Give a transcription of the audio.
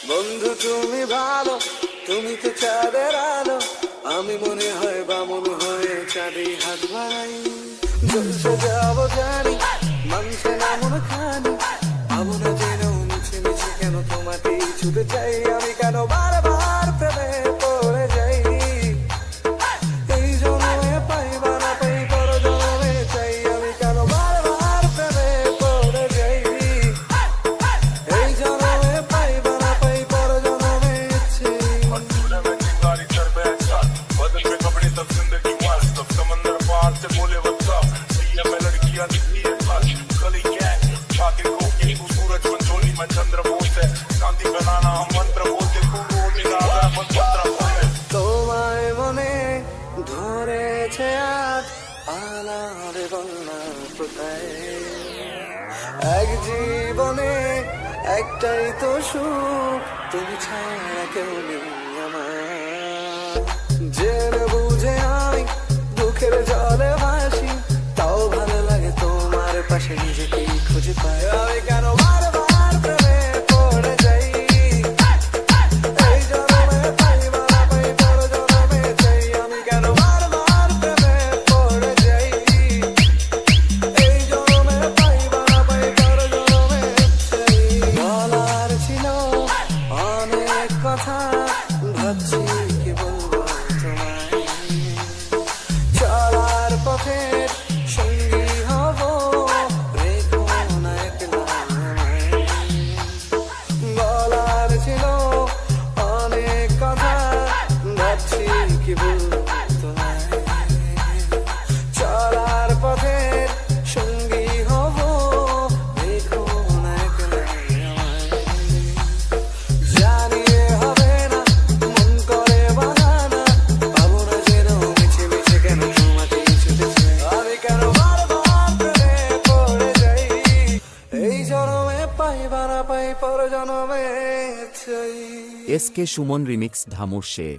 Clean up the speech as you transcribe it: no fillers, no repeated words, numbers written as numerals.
বন্ধু তুমি ভালো, তুমি তো চাঁদের আলো, আমি মনে হয় বামন হয়ে চাঁদে হাত বাড়াই। জ্বলছে যাবো জানি, মানছে না মন খানি, ভাবো না যেন মিছে মিছে কেন তোমাকেই ছুটে চাই। আমি কেন বারবার প্রেমে পড়ে যাই, এই জন্মে পাইবা না পাই পর জন্মে চাই। আমি কেন বারবার প্রেমে পড়ে যাই, এই জন্মে পাইবা না পাই পর জন্মে চাই। बदल में कपड़े तब जिंदगी मस्त, तब समंदर पार से बोले वत्ता सैया में लड़कियां दिखती है फ्लश गली गैंग छाती कोकी तू सूरज पंचोली मैं चंद्र बोलते शांति बनाना हम मंत्र बोलते तू रोज राजा मंत्र बोले। তোমায় মনে ধরেছে আজ আলার বন্যা কোথায়, এক জীবনে একটাই তো সুখ, তুমি ছাড়া কেউ নেই আমার। জেনে বুঝে আমি দুঃখের জলে ভাসি, তাও ভালো লাগে তোমার পাশে নিজেকেই খুঁজে পাই। আমি কেন বারবার প্রেমে পড়ে যাই, এই জন্মে পাইবা না পাই পর জন্মে চাই। আমি কেন বারবার প্রেমে পড়ে যাই, এই জন্মে পাইবা না পাই পর জন্মে চাই। বলার ছিল অনেক কথা, ভাবছি কি বলবো তোমায়, চলার পথের সঙ্গী হব, রেখো না একলা আমায়। বলার ছিল অনেক কথা, ভাবছি কি বলবো তোমায়, চলার পথের সঙ্গী হব, রেখো না একলা আমায়। জানিয়ে হবে না মন করে বাহানা, পাবো না যেন মিছে মিছে কেন তোমাকেই ছুটে চাই। আমি কেন বারবার প্রেমে পড়ে যাই, এই জন্মে পাইবা না পাই পর জন্মে চাই। এস কে সুমন রিমিক্স ধামুর সে।